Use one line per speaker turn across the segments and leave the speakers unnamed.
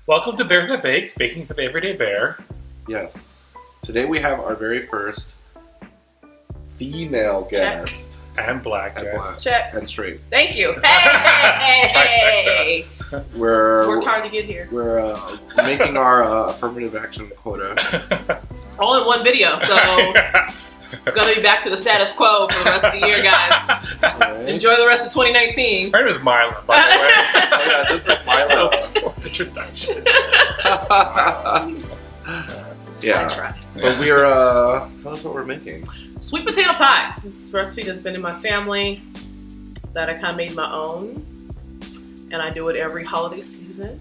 Welcome to Bears That Bake, baking for the everyday bear.
Yes. Today we have our very first female guest.
And black
And
guest.
black.
Check.
And straight.
Thank you. Hey!
We're
Worked hard to get here.
We're making our affirmative action quota.
All in one video, so it's going to be back to the status quo for the rest of the year, guys.
Right.
Enjoy the rest of 2019.
Her name is Myla, by the way.
Oh yeah, this is Myla.
Introduction.
Yeah.
I tried.
But we're tell us what we're making.
Sweet potato pie. It's a recipe that's been in my family that I kind of made my own. And I do it every holiday season.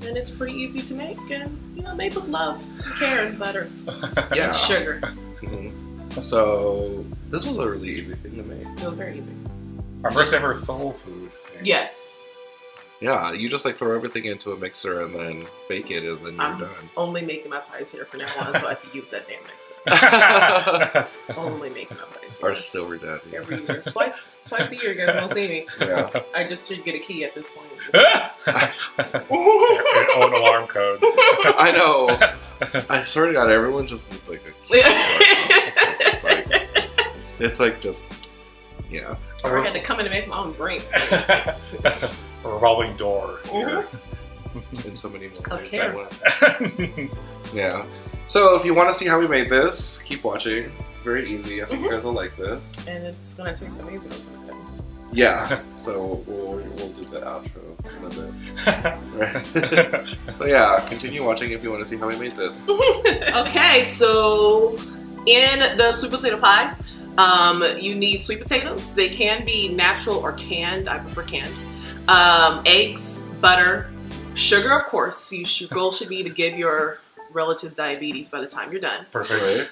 And it's pretty easy to make and, made with love, care, and butter,
Yeah.
and sugar.
Mhm. So this was a really easy thing to make.
It was very easy.
Our first ever soul food thing.
Yes.
Yeah, you just throw everything into a mixer and then bake it and then you're
I'm
done.
only making my pies here from now on so I can use that damn mixer. Only making my pies here.
Our silver daddy.
Every year. Twice a year, you guys won't see me.
Yeah.
I just should get a key at this point.
Your own alarm code.
I know. I swear to God, everyone just needs a key. It's just, yeah.
Or I had to come in and make my own drink.
A revolving door.
In so many more ways.
Okay.
Yeah. So if you want to see how we made this, keep watching. It's very easy. I think you guys will like this.
And it's going to taste amazing.
Yeah. So we'll do the outro in a bit. So yeah, continue watching if you want to see how we made this.
Okay, so in the sweet potato pie, you need sweet potatoes. They can be natural or canned. I prefer canned. Eggs, butter, sugar, of course. Your goal should be to give your relatives diabetes by the time you're done.
Perfect.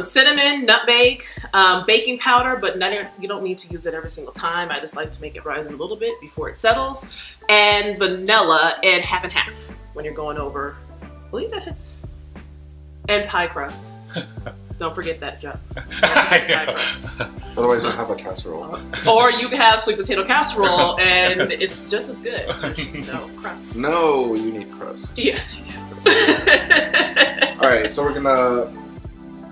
Cinnamon, nutmeg, baking powder, but you don't need to use it every single time. I just like to make it rise a little bit before it settles. And vanilla and half and half when you're going over. I believe that hits. And pie crust. Don't forget that, Joe. Pie crust.
Otherwise, you'll have a casserole.
Or you can have sweet potato casserole, and it's just as good. There's just no crust.
No, you need crust.
Yes, you do.
Alright, so we're gonna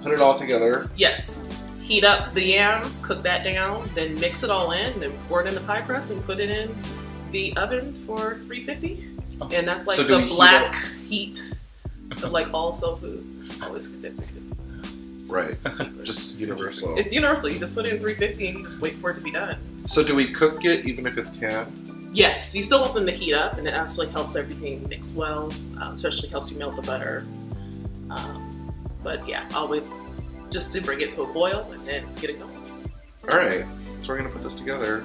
put it all together.
Yes. Heat up the yams, cook that down, then mix it all in, then pour it in the pie crust and put it in the oven for 350. And that's like
So do
the
we
black heat of all soul food. It's always 350.
Right. Just universal.
It's universal. You just put it in 350 and you just wait for it to be done.
So do we cook it even if it's canned?
Yes, you still want them to heat up, and it actually helps everything mix well. Especially helps you melt the butter. But yeah, always just to bring it to a boil and then get it going.
Alright, so we're gonna put this together.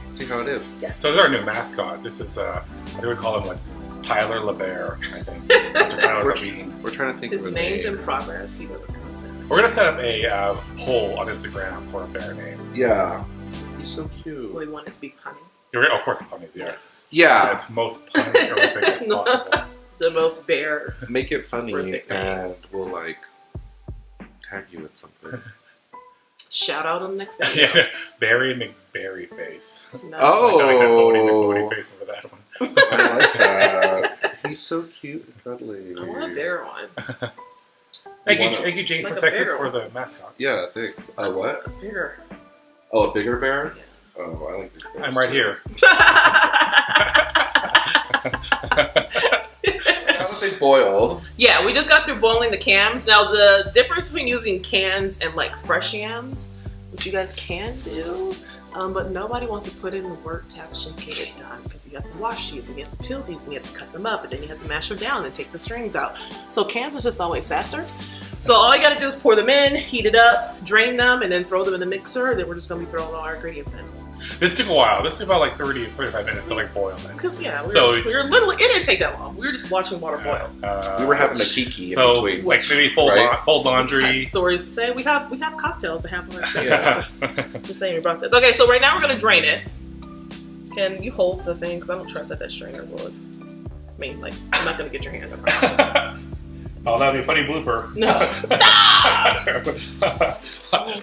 See how it is.
Yes.
So this is our new mascot. This is, I think we call him Tyler LeBear, I think. After Tyler LeBear.
We're trying to think
His
of a
name's
name.
in progress. He wasn't gonna say.
We're going to set up a poll on Instagram for a bear name.
Yeah. He's so cute.
We want it to be punny.
Of course, punny, yeah.
Yes.
Yeah.
As most punny horrific as possible.
The most bear.
Make it funny
Horrific name.
and we'll tag you in something.
Shout out on the next video.
Yeah, Barry McBarry face.
No.
Oh.
I like that Bodie face over that one.
I like that. He's so cute and cuddly.
I want a bear one.
Thank you, James
Like
from
a
Texas,
bear.
for the mascot.
Yeah, thanks. A what?
A bear.
Oh, a bigger bear?
Yeah.
Oh, I like these bears.
I'm right
too.
here.
Now that they boiled.
Yeah, we just got through boiling the yams. Now the difference between using cans and fresh yams, which you guys can do, but nobody wants to put in the work to actually get it done because you have to wash these and you have to peel these and you have to cut them up and then you have to mash them down and take the strings out. So cans is just always faster. So all you gotta do is pour them in, heat it up, drain them, and then throw them in the mixer. Then we're just gonna be throwing all our ingredients in.
This took a while. This took about 30 to 45 minutes to boil it.
Yeah, we
So-
were literally, it didn't take that long. We were just watching water boil.
We were having a kiki in
So,
between.
maybe fold
right?
laundry.
Stories to say. We have cocktails to have on our
Yeah.
Just saying we brought this. Okay, so right now we're gonna drain it. Can you hold the thing? Because I don't trust that strainer would. I mean, I'm not gonna get your hand. I promise.
Oh, that'd be a funny blooper.
No.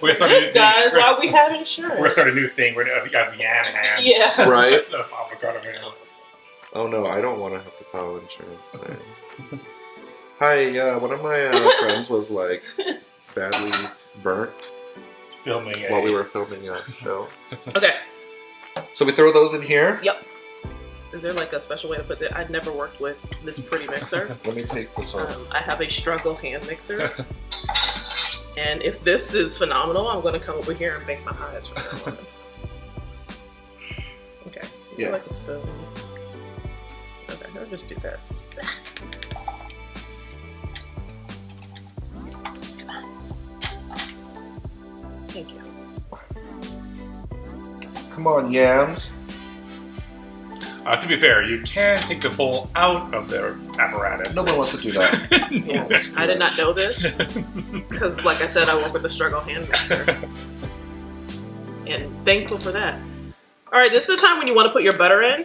We're gonna start a new
This
thing.
guys, why we have insurance?
We're gonna start a new thing. We're gonna have yam hand.
Yeah.
Right?
Instead of avocado hand.
Oh no, I don't want to have to file insurance claim. Hi, yeah, one of my friends was like badly burnt
Filming
while we were filming a show.
Okay.
So we throw those in here.
Yep. Is there like a special way to put it? I've never worked with this pretty mixer.
Let me take this off.
I have a struggle hand mixer. And if this is phenomenal, I'm going to come over here and bake my eyes from now on. Okay.
Yeah.
Like a spoon. Okay, I'll just do that. Thank you.
Come on, yams.
To be fair, you can take the bowl out of their apparatus.
No one wants to do that.
I did not know this because, like I said, I work with a struggle hand mixer, and thankful for that. All right, this is the time when you want to put your butter in.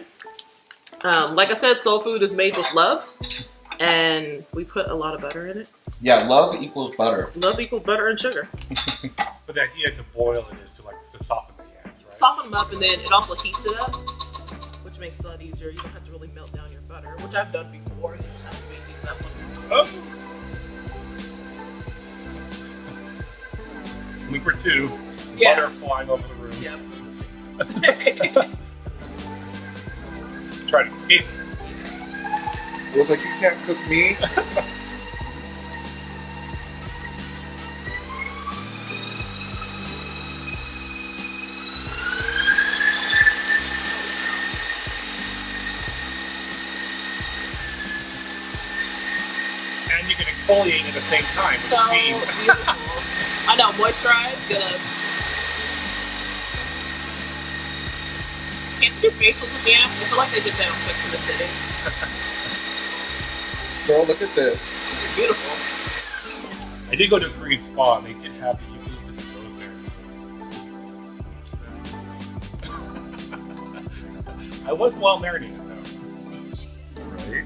Like I said, soul food is made with love, and we put a lot of butter in it.
Yeah, love equals butter.
Love equals butter and sugar.
But the idea to boil it is to soften the yams, right?
Soften them up, and then it also heats it up, which makes it a lot easier. You don't have to really melt down your butter, which I've done before. Just kind of speed things up.
Oh. Leap or two.
Yeah.
Butter flying over the room.
Yeah.
Try to escape.
It was like, you can't cook me.
And you can exfoliate at the same time.
So beautiful. I know, moisturize, gonna. Can't do facials with yams. I feel like they did that on Quick from the City.
Girl, look at this.
It's beautiful.
I did go to a Korean spa and they did have the eucalyptus and rose there. I was well marinated though. Right?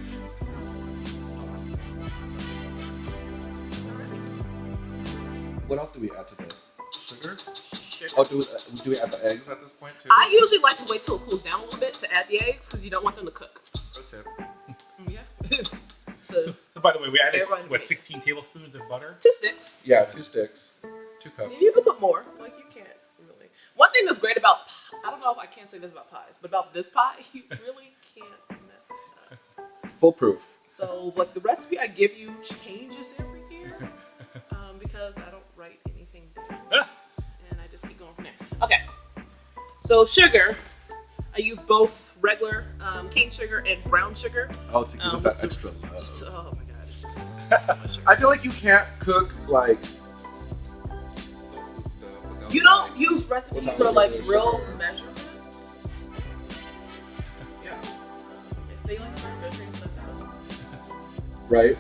What else do we add to this? Sugar?
Sugar.
Oh, do we add the eggs at this point too?
I usually like to wait till it cools down a little bit to add the eggs because you don't want them to cook.
Pro tip.
Yeah.
So by the way, we added,
Everyone-
16 tablespoons of butter?
2 sticks.
Yeah, 2 sticks. 2 cups.
You can put more. Like, you can't really. One thing that's great about I don't know if I can't say this about pies, but about this pie, you really can't mess it up.
Foolproof.
So, like, the recipe I give you changes every year because I don't write anything down. And I just keep going from there. Okay. So, sugar. I use both regular cane sugar and brown sugar.
Oh, to give it that
so-
extra love.
Just, oh my god, it's just so much sugar.
I feel like you can't cook like.
You don't use recipes
Without
or like
regular
real
sugar.
measurements. Yeah. If they like start measuring stuff
Right?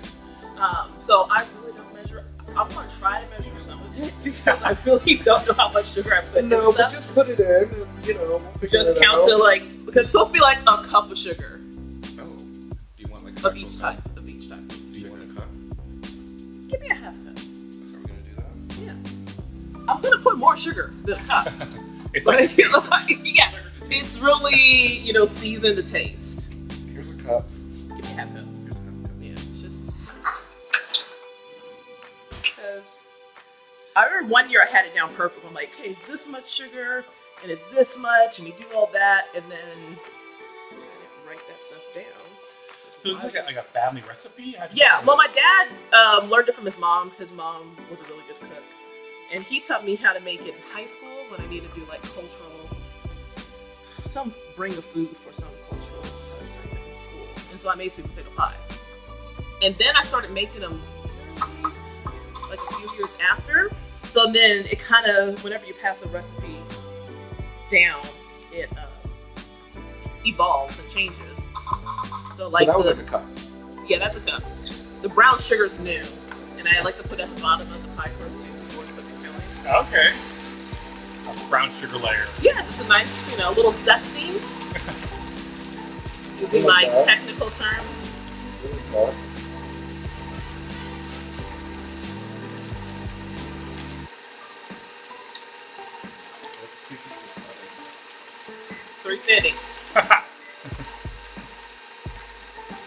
out. So I really don't measure. I'm gonna try to measure some of it because I really don't know how much sugar I put in
No, but
stuff.
just put it in and, we'll figure
Just
it
count
out.
to like, because it's supposed to be like a cup of sugar
Oh. Do you want like
of each type. Of each type.
Do you want a cup?
Give me a half cup.
Are we gonna do that?
Yeah. I'm gonna put more sugar than a cup.
It's
But
like
yeah, it's really, seasoned to taste.
Here's a cup.
Give me a half cup.
Here's a half cup.
Yeah, it's just because I remember one year I had it down perfect. I'm like, hey, it's this much sugar and it's this much, and you do all that, and then I didn't write that stuff down.
so it's like a family recipe? How'd you
Yeah,
do
well,
this?
my dad learned it from his mom. His mom was a really good cook, and he taught me how to make it in high school when I needed to do like bring a food for some cultural assignment in school, and so I made sweet potato pie. And then I started making them like a few years after. So then it kind of, whenever you pass a recipe down, it evolves and changes. So like
So that was like a cup.
yeah, that's a cup. The brown sugar is new, and I like to put at the bottom of the pie crust too before you put the filling.
Okay. A brown sugar layer.
Yeah, just a nice, little dusting. Using my technical term.
Really cup.
$3.50.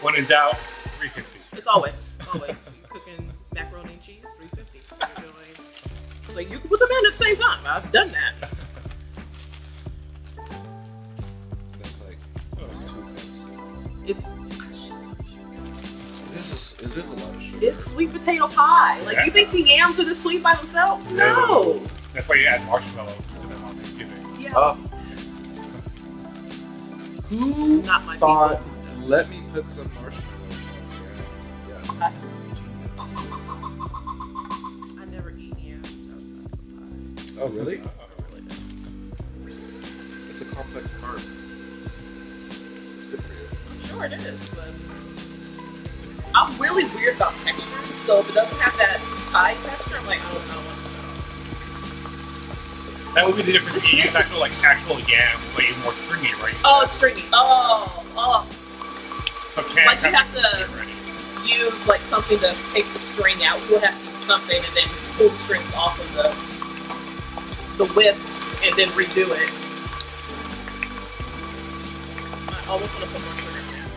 When in doubt, $3.50.
It's always cooking macaroni and cheese, $3.50. You're doing, so you can put them in at the same time. I've done that.
That's like
It's
it is a lot of sugar.
it's sweet potato pie. Like you think the yams are this sweet by themselves? No.
That's why you add marshmallows to them on Thanksgiving.
Yeah.
Who
Not my
thought?
people.
Let me put some marshmallows on yams. Yes.
I never eat yams outside of pie.
Oh really?
I really don't.
It's a complex carb. It's good for you.
I'm sure it is, but I'm really weird about texture. So if it doesn't have that pie texture, I'm like, I don't want it.
That would be the difference.
This
You use
is-
actual yam, but even more stringy, right?
Oh, it's stringy. Oh.
So can
Like, you have to-
ready.
Use like something to take the string out. You would have to use something and then pull the strings off of the whisk and then redo it. I always want to put more sugar in there,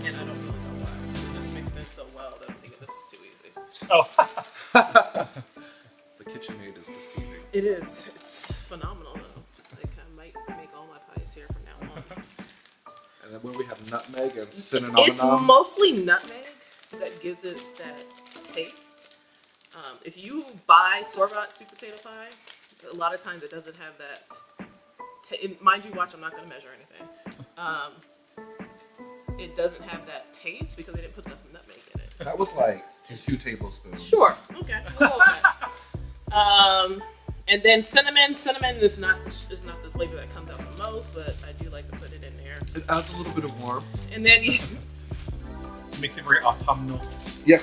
and I don't really know why. It just mixed in so well that I'm thinking this is too easy.
Oh.
The KitchenAid is deceiving.
It is. It's phenomenal though. Like I might make all my pies here from now on.
And then when we have nutmeg and cinnamon.
It's mostly nutmeg that gives it that taste. If you buy store-bought sweet potato pie, a lot of times it doesn't have that. Mind you, watch. I'm not going to measure anything. It doesn't have that taste because they didn't put enough nutmeg in it.
That was like 2 tablespoons.
Sure. Okay. We'll go with that. And then cinnamon. Cinnamon is not the flavor that comes out the most, but I do like to put it in there.
It adds a little bit of warmth.
And then you.
Makes it very autumnal.
Yeah.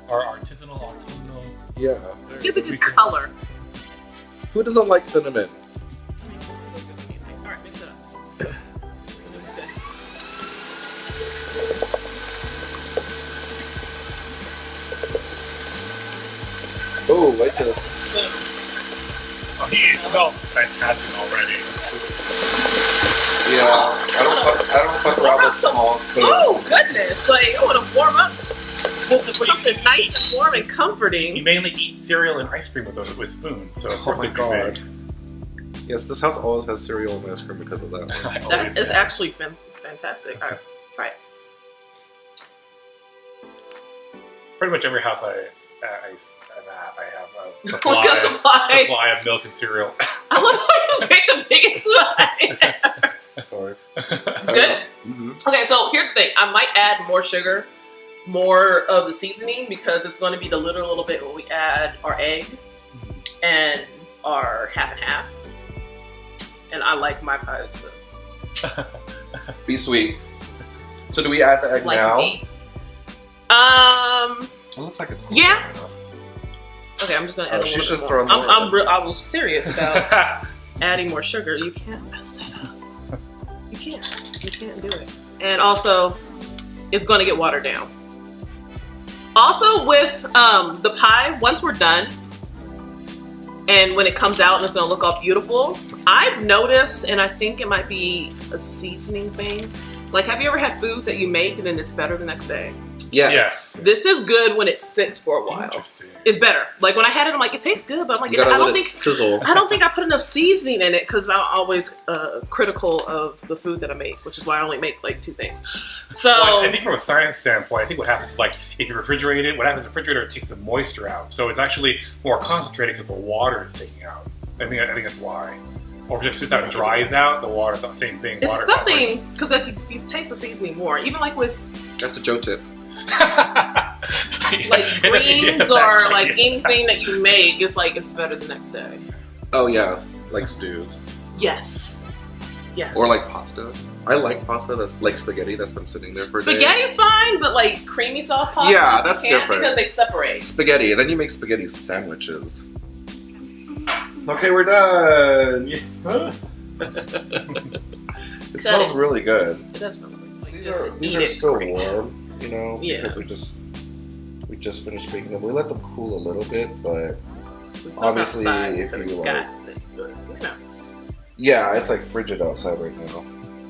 Or artisanal autumnal.
Yeah.
Gives a good color.
Who doesn't like cinnamon?
Alright, mix it up.
Oh, like this.
Oh, it smells fantastic already.
Yeah. I don't fuck around with small spoons.
Oh goodness! Like I want to warm up with something nice and warm and comforting.
You mainly eat cereal and ice cream with spoons, so of course
my
it'd be
God.
big.
Yes, this house always has cereal and ice cream because of that one.
I
That
always
is
say.
actually fantastic. Alright, try it.
Pretty much every house I have a
Like a supply.
of milk and cereal.
I love how you take the biggest one.
Sorry.
Good.
Mm-hmm.
Okay, so here's the thing. I might add more sugar, more of the seasoning because it's going to be the little bit when we add our egg and our half and half. And I like my pies. So.
Be sweet. So do we add the egg
Like
now?
me.
It looks like it's cool.
Yeah. Okay, I'm just gonna add a
she's
little
just
bit more.
throwing more.
I was serious about adding more sugar. You can't mess that up. You can't do it. And also, it's gonna get watered down. Also, with the pie, once we're done, and when it comes out and it's gonna look all beautiful, I've noticed, and I think it might be a seasoning thing. Like, have you ever had food that you make and then it's better the next day?
Yes.
This is good when it sits for a while.
Interesting.
It's better. Like when I had it, I'm like, it tastes good, but I'm like,
You gotta
I
let
don't
it
think
sizzle.
I don't think I put enough seasoning in it because I'm always critical of the food that I make, which is why I only make like 2 things. So
Well, I think from a science standpoint, I think what happens is like if you refrigerate it, what happens in the refrigerator, it takes the moisture out, so it's actually more concentrated because the water is taking out. I think that's why. Or if it just sits out and dries out, the water, the same thing.
it's
water
something because if you taste the seasoning more, even like with
That's a Joe tip.
like greens or like anything that you make, it's like it's better the next day.
Oh yeah, like stews.
Yes.
Or like pasta. I like pasta that's like spaghetti that's been sitting there for a day.
Spaghetti's fine, but like creamy sauce pasta,
Yeah,
you
that's
can't
different.
because they separate.
Spaghetti, and then you make spaghetti sandwiches. Okay, we're done. It smells really good.
It does smell like
These
just
are
eat it
still
great.
warm, you know,
Yeah.
because we just finished baking them. We let them cool a little bit, but
We put them
obviously,
outside
if
so
you
we
like-
got it, but, you know.
yeah, it's like frigid outside right now.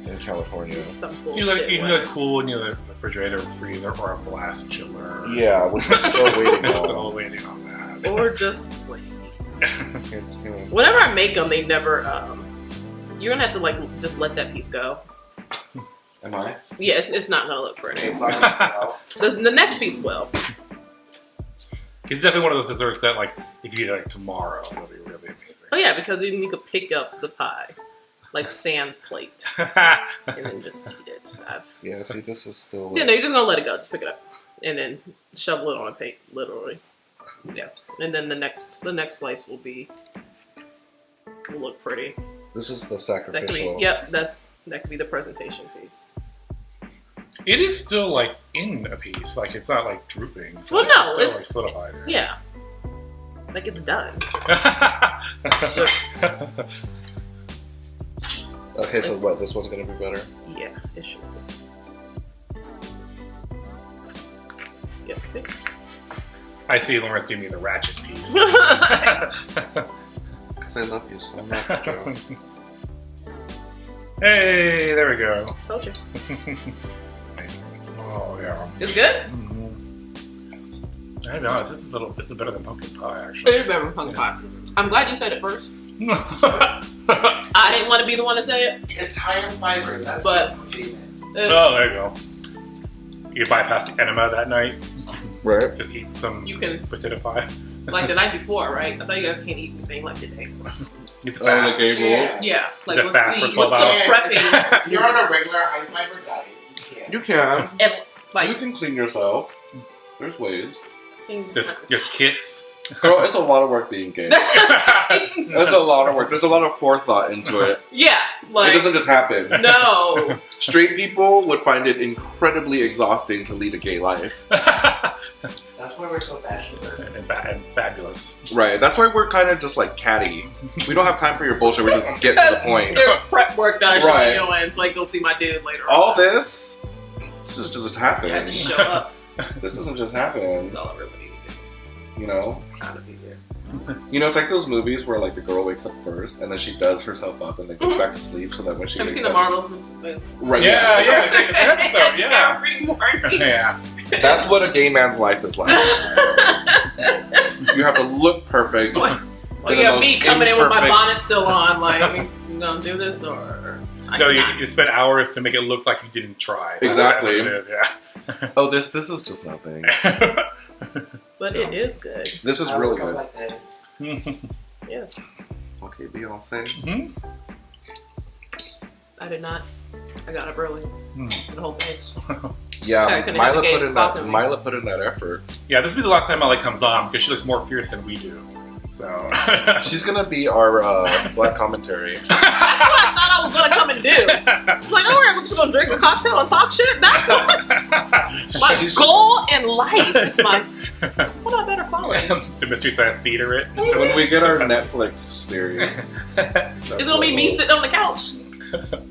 in California.
Some
You
bullshit.
can do cool in the refrigerator, freezer, or a blast chiller.
Yeah, which we're still waiting
We're
on.
still waiting on that.
Or just wait.
It's gonna-
Whenever I make them, they never. You're gonna have to like just let that piece go.
Am I?
Yeah, it's not gonna look pretty.
It's not gonna come out.
The next piece will.
It's definitely one of those desserts that, like, if you eat it like tomorrow, it'll be really amazing.
Oh yeah, because then you could pick up the pie, like Sans plate, and then just eat it.
Yeah, see, this is still.
Yeah, no, you're just gonna let it go. Just pick it up, and then shovel it on a plate, literally. Yeah, and then the next slice will look pretty.
This is the
That could be.
sacrificial.
Yep, that could be the presentation piece.
It is still, like, in a piece. Like, it's not, like, drooping. So
Well, no,
still,
it's-
like, solidified.
Yeah, like it's done. Just
Okay, so what? This one's gonna be better.
yeah, it should. Yep. See.
I see Lauren's giving me the ratchet piece.
Because I love you so much, Joe.
Hey, there we go.
Told you.
Oh, yeah.
It's good.
I don't know. This is better than pumpkin pie, actually.
It is better than pumpkin pie. I'm glad you said it first. I didn't want to be the one to say it.
It's high in fiber. That's
But-
what came in.
Oh, there you go. You bypass the enema that night.
Right?
Just eat some
You can,
potato pie.
like the night before, right? I thought you guys can't eat anything like the day.
It's
Oh,
fast.
the gay rules?
Yeah.
Yeah, like
The
what's
fast for
the, what's
12
the
hours.
prepping
If you're on a regular high fiber diet, you can't.
You can.
and
You
like
can clean yourself. There's ways.
seems.
Just kits.
Girl, it's a lot of work being gay. It's a lot of work. There's a lot of forethought into it.
Yeah, like
It doesn't just happen.
no.
Straight people would find it incredibly exhausting to lead a gay life.
That's why we're so fashionable.
and fabulous.
Right. That's why we're kind of just like catty. We don't have time for your bullshit. We just get to the point.
There's prep work that I should
Right.
be doing. It's like go see my dude later.
All
on.
this just doesn't happen.
You had to show up.
This doesn't just happen.
That's all I really need to do.
You know?
Just kind of be there.
You know, it's like those movies where like the girl wakes up first and then she does herself up and then goes back to sleep so that when she
Have you
wakes
seen the
up.
Marvels?
Right.
Yeah, yeah. It's like an episode, yeah.
Every morning.
Yeah.
That's what a gay man's life is like. You have to look perfect.
Well,
For the
you have
most
me coming in with my
imperfect-
bonnet still on. Like, you gonna do this or? I
No, you
cannot.
spend hours to make it look like you didn't try.
Exactly.
That's what it is,
Oh, this is just nothing.
yeah.
But it is good.
This is
I
really
woke up
good.
Like this.
Yes,
Okay, Beyonce.
Mhm.
I did not. I got up early. The whole thing.
Yeah,
I couldn't have the gays popping me.
Mila put in that effort.
Yeah, this will be the last time Myla comes on because she looks more fierce than we do. So
She's gonna be our black commentary.
That's what I thought I was gonna come and do. I'm like, alright, we're just gonna drink a cocktail and talk shit. That's my
She's-
goal in life. It's one of my better qualities.
the Mystery Science Theater it.
When we get our Netflix series,
It's gonna be me sitting on the couch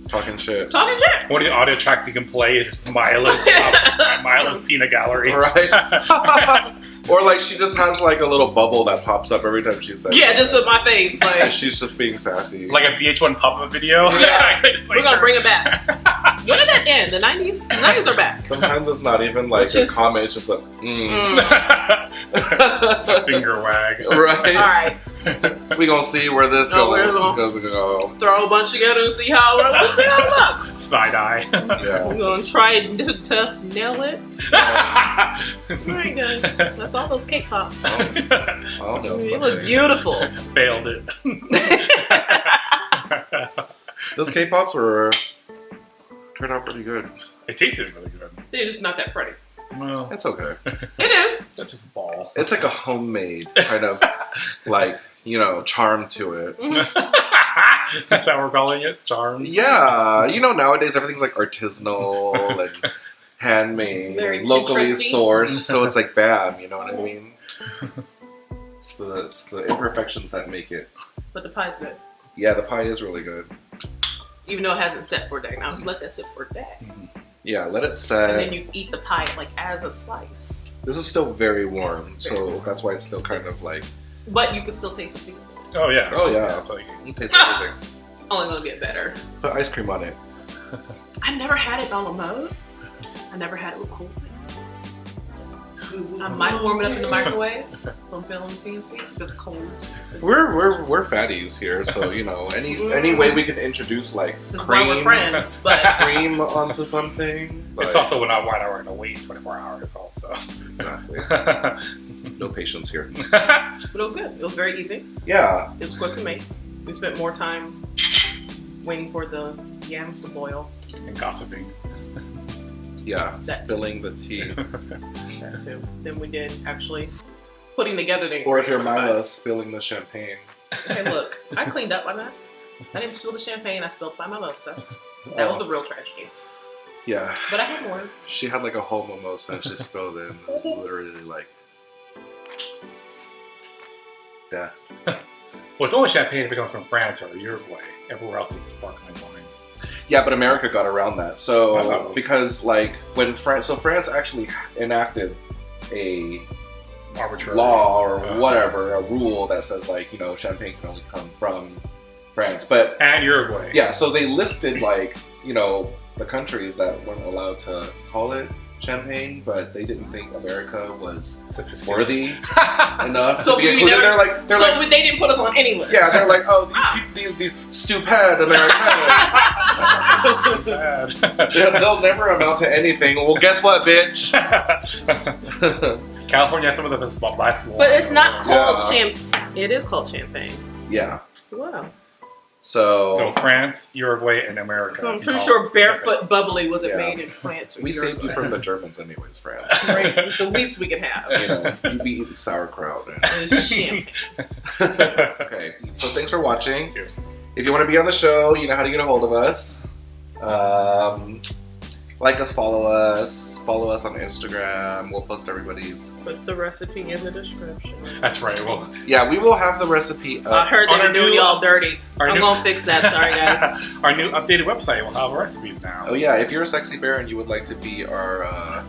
talking shit.
talking shit.
One of the audio tracks you can play is just Myla's peanut gallery.
Right? Or like she just has like a little bubble that pops up every time she says
Yeah,
something.
just in my face.
And
Like,
she's just being sassy.
Like a VH1 pop-up video.
Yeah.
Just like
we're gonna
her.
bring it back. When did that end? The 90s? The 90s are back.
Sometimes it's not even like
Which
a
is-
comment, it's just like,
Finger wag.
Right?
Alright,
We gonna see where this
Oh, we're
goes.
gonna-
Go.
throw a bunch together and see how it looks.
Side eye.
Yeah.
We're gonna try to nail it. Alright, guys. That's all those cake pops.
I don't know.
They look
Something.
beautiful.
Failed it.
Those K-pops were turned out pretty good.
It tasted really good.
They're just not that pretty.
Well,
It's okay.
It is.
that's just a ball.
It's like a homemade kind of like, you know, charm to it.
That's how we're calling it. Charm.
Yeah, you know, nowadays everything's like artisanal and handmade
Very
and locally
interesting.
sourced, so it's like bam, you know what I mean? It's the imperfections that make it.
But the pie's good.
Yeah, the pie is really good.
Even though it hasn't set for a day. Now let that sit for a day.
Yeah, let it
And
set.
then you eat the pie like as a slice.
This is still very warm, so that's why it's still kind of like
But you can still taste the seasoning.
Oh yeah.
Oh, yeah.
That's all you can.
you taste everything.
It's only gonna get better.
Put ice cream on it.
I never had it on a mode. I never had it with cool. I might warm it up in the microwave. I'm feeling fancy. If it's cold.
We're fatties here, so you know any way we can introduce like
This is
cream,
why we're friends. But
cream onto something.
It's also when we're going to wait 24 hours also.
Exactly. No patience here.
but it was good. It was very easy.
Yeah.
It was quick to make. We spent more time waiting for the yams to boil.
And gossiping.
Yeah.
That-
Spilling the tea.
That too. Then we did actually putting together the
Or if you're
ingredients.
Myla, spilling the champagne.
Okay, look. I cleaned up my mess. I didn't spill the champagne. I spilled my mimosa. That was a real tragedy.
Yeah.
But I had more.
She had like a whole mimosa and she spilled it. And it was literally like. Yeah.
Well, it's only champagne if it comes from France or Uruguay. Everywhere else it's sparkling wine.
Yeah, but America got around that. So
Oh.
because like when France actually enacted a
Arbitrary.
law or whatever, a rule that says like, you know, champagne can only come from France. But
And Uruguay.
yeah, so they listed like, you know, the countries that weren't allowed to call it champagne, but they didn't think America was worthy enough
So
to be
we
included.
never-
They're
so
like
they didn't put us on any list.
yeah, they're like, oh, these stupid Americans.
Bad.
They'll never amount to anything. Well, guess what, bitch?
California has some of the best wine.
But it's not called
Yeah.
champagne. It is called champagne.
Yeah.
Wow.
So France, Uruguay, and America.
So I'm
you
pretty
call
sure
it
Barefoot Bubbly wasn't
Yeah.
made in France. Or
We saved you
Uruguay.
from the Germans anyways, France.
Right? The least we could have
You know, you be eating sauerkraut.
is champagne.
Okay, so thanks for watching.
Thank you.
If you want to be on the show, you know how to get a hold of us. Like us, follow us on Instagram. We'll post everybody's.
Put the recipe in the description.
That's right. Well,
Yeah, we will have the recipe
I
up.
heard
on
they
our
were doing
new-
y'all dirty.
our
I'm
new-
gonna fix that. Sorry, guys.
our new updated website will have recipes now.
Oh yeah, if you're a sexy bear and you would like to be our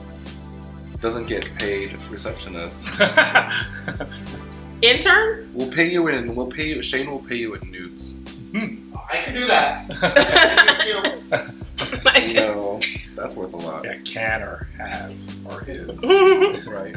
doesn't get paid receptionist,
Intern?
we'll pay you in. Shane will pay you in nudes.
I can do that.
You know, that's worth a lot.
Yeah, can or has or is.
Right.